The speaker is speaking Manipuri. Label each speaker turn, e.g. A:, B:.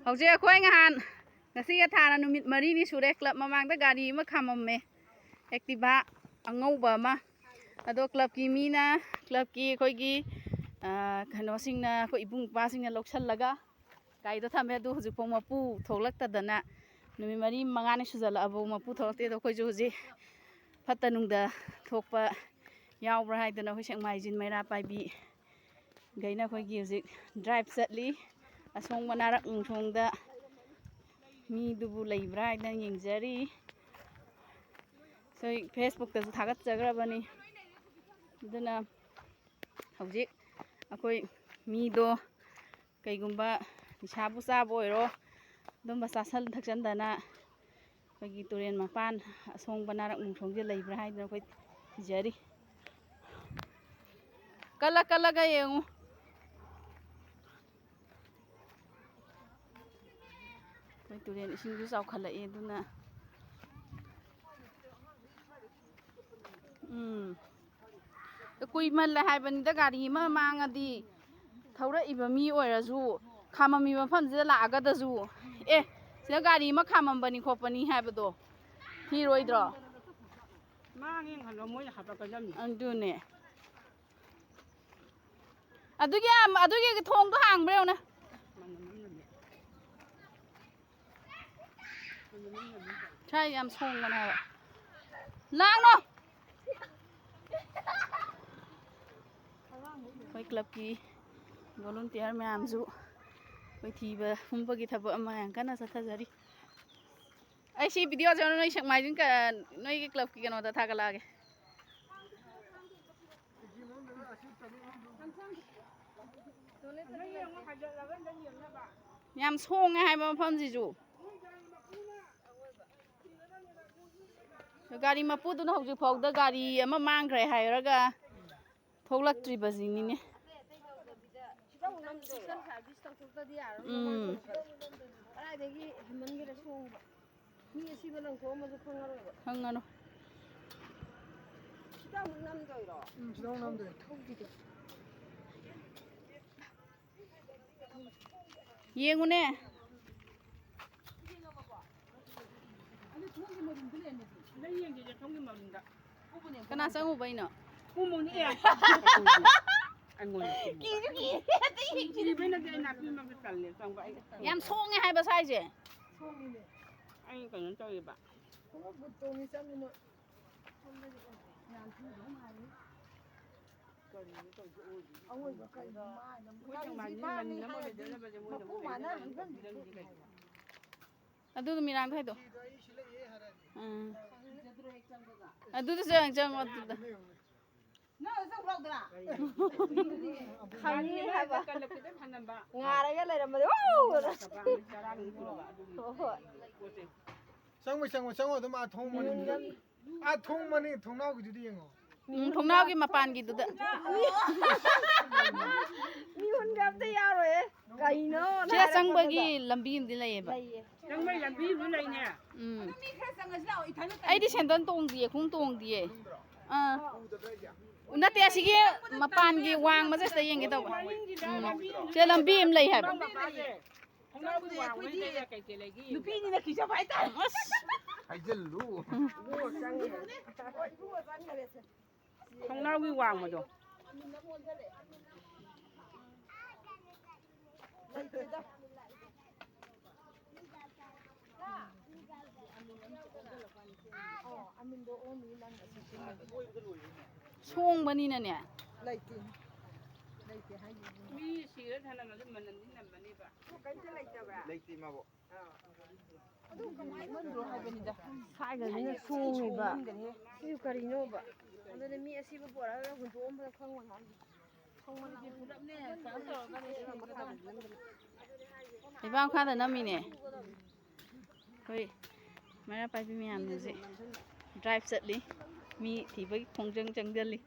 A: ꯍꯧꯖꯤꯛ ꯑꯩꯈꯣꯏ ꯉꯍꯥꯟ ꯉꯁꯤꯒ ꯊꯥꯅ ꯅꯨꯃꯤꯠ 4ꯅꯤ ꯁꯨꯔꯦ ꯀ꯭ꯂꯕ ꯃꯃꯥꯡꯗ ꯒꯥꯔꯤ ꯑꯃ ꯈꯥꯝꯃꯝꯃꯦ ꯑꯦꯛꯇꯤꯚꯥ ꯑꯉꯧꯕ ꯑꯃ ꯑꯗꯣ ꯀ꯭ꯂꯕꯀꯤ ꯃꯤꯅ ꯀ꯭ꯂꯕꯀꯤ ꯑꯩꯈꯣꯏꯒꯤ ꯀꯩꯅꯣꯁꯤꯡꯅ ꯑꯩꯈꯣꯏ ꯏꯕꯨꯡ ꯏꯄ꯭ꯋꯥꯁꯤꯡꯅ ꯂꯧꯁꯜꯂꯒ ꯒꯥꯔꯤꯗꯣ ꯊꯝꯃꯦ ꯑꯗꯨ ꯍꯧꯖꯤꯛꯐꯥꯎ ꯃꯄꯨ ꯊꯣꯛꯂꯛꯇꯗꯅ ꯅꯨꯃꯤꯠ 4-5ꯅꯤ ꯁꯨꯖꯜꯂꯛꯑꯕꯧ ꯃꯄꯨ ꯊꯣꯛꯂꯛꯇꯦ ꯑꯗꯣ ꯑꯩꯈꯣꯏꯁꯨ ꯍꯧꯖꯤꯛ ꯐꯠꯇ ꯅꯨꯡꯗ ꯊꯣꯛꯄ ꯌꯥꯎꯕ꯭ꯔꯥ ꯍꯥꯏꯗꯅ ꯑꯩꯈꯣꯏ ꯁꯦꯛꯃꯥꯏꯖꯤꯟ ꯃꯩꯔꯥ ꯄꯥꯏꯕꯤ ꯒꯩꯅ ꯑꯩꯈꯣꯏꯒꯤ ꯍꯧꯖꯤꯛ ꯗ꯭ꯔꯥꯏꯚ ꯆꯠꯂꯤ ꯑꯁꯣꯡꯕ ꯅꯥꯔꯛ ꯅꯨꯡꯁꯣꯡꯗ ꯃꯤꯗꯨꯕꯨ ꯂꯩꯕ꯭ꯔꯥ ꯍꯥꯏꯗꯅ ꯌꯦꯡꯖꯔꯤ ꯐꯦꯁꯕꯨꯛꯇꯁꯨ ꯊꯥꯒꯠꯆꯈ꯭ꯔꯕꯅꯤ ꯑꯗꯨꯅ ꯍꯧꯖꯤꯛ ꯑꯩꯈꯣꯏ ꯃꯤꯗꯣ ꯀꯩꯒꯨꯝꯕ ꯅꯤꯁꯥꯕꯨ ꯆꯥꯕ ꯑꯣꯏꯔꯣ ꯑꯗꯨꯝꯕ ꯆꯥꯁꯤꯟ ꯊꯛꯆꯟꯗꯅ ꯑꯩꯈꯣꯏꯒꯤ ꯇꯨꯔꯦꯟ ꯃꯄꯥꯟ ꯑꯁꯣꯡꯕ ꯅꯥꯔꯛ ꯅꯨꯡꯁꯣꯡꯁꯦ ꯂꯩꯕ꯭ꯔꯥ ꯍꯥꯏꯗꯅ ꯑꯩꯈꯣꯏ ꯊꯤꯖꯔꯤ ꯀꯜꯂꯒ ꯌꯦꯡꯉꯨ ꯑꯩꯈꯣꯏ ꯇꯨꯔꯦꯟ ꯏꯁꯤꯡꯁꯨ ꯆꯥꯎꯈꯠꯂꯛꯏ ꯑꯗꯨꯅ ꯀꯨꯏꯃꯜꯂꯦ ꯍꯥꯏꯕꯅꯤꯗ ꯒꯥꯔꯤ ꯑꯃ ꯃꯥꯡꯉꯗꯤ ꯊꯧꯔꯛꯏꯕ ꯃꯤ ꯑꯣꯏꯔꯁꯨ ꯈꯥꯝꯃꯝꯃꯤꯕ ꯃꯐꯝꯁꯤꯗ ꯂꯥꯛꯑꯒꯗꯁꯨ ꯁꯤꯗ ꯒꯥꯔꯤ ꯑꯃ ꯈꯥꯝꯃꯝꯕꯅꯤ ꯈꯣꯠꯄꯅꯤ ꯍꯥꯏꯕꯗꯣ ꯊꯤꯔꯣꯏꯗ꯭ꯔꯣ
B: ꯃꯥꯡꯉꯦ ꯈꯜꯂꯣ ꯃꯣꯏꯅ ꯍꯥꯞꯄꯛꯀꯗꯕꯅꯤ
A: ꯑꯗꯨꯅꯦ ꯑꯗꯨꯒꯤ ꯊꯣꯡꯗꯣ ꯍꯥꯡꯕ꯭ꯔꯥ ꯌꯦꯡꯉꯨꯅꯦ ꯁ꯭ꯋꯥꯏ ꯌꯥꯝ ꯁꯣꯡꯕꯅꯦ ꯍꯥꯏꯕ ꯂꯥꯡꯅꯣ ꯑꯩꯈꯣꯏ ꯀ꯭ꯂꯕꯀꯤ ꯚꯣꯂꯨꯟꯇꯤꯌꯔ ꯃꯌꯥꯝꯁꯨ ꯑꯩꯈꯣꯏ ꯊꯤꯕ ꯍꯨꯝꯕꯒꯤ ꯊꯕꯛ ꯑꯃ ꯌꯥꯝ ꯀꯟꯅ ꯆꯠꯊꯖꯔꯤ ꯑꯩ ꯁꯤ ꯚꯤꯗꯤꯑꯣꯁꯦ ꯅꯣꯏ ꯁꯦꯛꯃꯥꯏꯖꯤꯟ ꯅꯣꯏꯒꯤ ꯀ꯭ꯂꯕꯀꯤ ꯀꯩꯅꯣꯗ ꯊꯥꯒꯠꯂꯛꯑꯒꯦ ꯌꯥꯝ ꯁꯣꯡꯉꯦ ꯍꯥꯏꯕ ꯃꯐꯝꯁꯤꯁꯨ ꯒꯥꯔꯤ ꯃꯄꯨꯗꯨꯅ ꯍꯧꯖꯤꯛ ꯐꯥꯎꯗ ꯒꯥꯔꯤ ꯑꯃ ꯃꯥꯡꯈ꯭ꯔꯦ ꯍꯥꯏꯔꯒ ꯊꯣꯛꯂꯛꯇ꯭ꯔꯤꯕꯁꯤꯅꯤꯅꯦ
C: ꯀꯗꯥꯏꯗꯒꯤ ꯍꯦꯟꯃꯟꯒꯦꯔ ꯁꯣꯡꯕ ꯃꯤ ꯑꯁꯤꯕ ꯂꯪꯊꯣꯛꯑꯝꯃꯁꯨ ꯈꯪꯉꯔꯣꯏꯕ
A: ꯈꯪꯉꯅꯨ
C: ꯁꯤꯗ ꯑꯃꯨꯛ ꯅꯝꯗꯣꯏꯔꯣ
B: ꯁꯤꯗ ꯅꯝꯗꯣꯏ
A: ꯌꯦꯡꯉꯨꯅꯦ ꯀꯅꯥ ꯆꯪꯉꯨꯕꯩꯅꯣ ꯌꯥꯝ ꯁꯣꯡꯉꯦ ꯍꯥꯏꯕ ꯁꯥꯏꯁꯦ
B: ꯑꯩ ꯀꯩꯅꯣ ꯇꯧꯋꯦꯕ
A: ꯑꯗꯨꯗꯣ ꯃꯤꯔꯥꯡꯗ ꯍꯥꯏꯗꯣ ꯑꯗꯨꯗ ꯆꯪꯉꯣ ꯑꯗꯨꯗ
C: ꯈꯪꯉꯤ ꯍꯥꯏꯕ ꯉꯥꯔꯒ ꯂꯩꯔꯝꯕꯗꯣ
B: ꯆꯪꯉꯣ ꯑꯗꯨꯝ ꯊꯣꯡꯕꯅꯤ ꯊꯣꯡꯅꯥꯎꯒꯤꯗꯨꯗꯤ ꯌꯦꯡꯉꯣ
A: ꯊꯣꯡꯅꯥꯎꯒꯤ ꯃꯄꯥꯟꯒꯤꯗꯨꯗ
C: ꯃꯤꯍꯨꯟꯒ ꯑꯝꯇ ꯌꯥꯎꯔꯣꯏ ꯀꯩꯅꯣ
A: ꯁꯤꯗ ꯆꯪꯕꯒꯤ ꯂꯝꯕꯤ ꯑꯃꯗꯤ ꯂꯩꯌꯦꯕ
B: ꯆꯪꯕꯒꯤ ꯂꯝꯕꯤ ꯑꯃ ꯂꯩꯅꯦ
A: ꯑꯩꯗꯤ ꯁꯦꯟꯗꯟ ꯇꯣꯡꯗꯤꯌꯦ ꯈꯣꯡ ꯇꯣꯡꯗꯤꯌꯦ ꯅꯠꯇꯦ ꯑꯁꯤꯒꯤ ꯃꯄꯥꯟꯒꯤ ꯋꯥꯡꯃꯁꯦ ꯁꯤꯗ ꯌꯦꯡꯒꯦ ꯇꯧꯕ ꯁꯤꯗ ꯂꯝꯕꯤ ꯑꯃ ꯂꯩ ꯍꯥꯏꯕ
C: ꯅꯨꯄꯤꯅꯤꯅ ꯀꯤꯖꯕ ꯍꯥꯏꯇꯥꯔꯦ
B: ꯍꯥꯏꯖꯜꯂꯨ ꯊꯣꯡꯅꯥꯎꯒꯤ ꯋꯥꯡꯃꯗꯣ
A: ꯁꯣꯡꯕꯅꯤꯅꯅꯦ
B: ꯃꯤ ꯁꯤꯔ ꯊꯅꯝꯃꯁꯨ ꯃꯅꯝꯗꯤ ꯅꯝꯕꯅꯦꯕ
C: ꯀꯩꯝꯇ ꯂꯩꯇꯕ꯭ꯔꯥ
D: ꯂꯩꯇꯦ ꯃꯥꯕꯣ
C: ꯑꯗꯨ ꯀꯃꯥꯏꯅ ꯍꯥꯏꯕꯅꯤꯗ ꯁꯥꯏꯒꯁꯤꯅ ꯁꯣꯡꯉꯤꯕ ꯁꯤꯕꯨ ꯀꯔꯤꯅꯣꯕ ꯑꯗꯨꯅ ꯃꯤ ꯑꯁꯤꯕ ꯄꯣꯔꯛꯑꯒ ꯍꯨꯟꯇꯣꯛꯑꯝꯕꯗ ꯈꯪꯉꯣꯏ ꯍꯥꯏꯕ
A: ꯂꯩꯕꯥꯛ ꯃꯈꯥꯗ ꯅꯝꯃꯤꯅꯦ ꯑꯩꯈꯣꯏ ꯃꯩꯔꯥ ꯄꯥꯏꯕꯤ ꯃꯌꯥꯝꯅ ꯍꯧꯖꯤꯛ ꯗ꯭ꯔꯥꯏꯚ ꯆꯠꯂꯤ ꯃꯤ ꯊꯤꯕꯒꯤ ꯈꯣꯡꯖꯪ ꯆꯪꯁꯤꯜꯂꯤ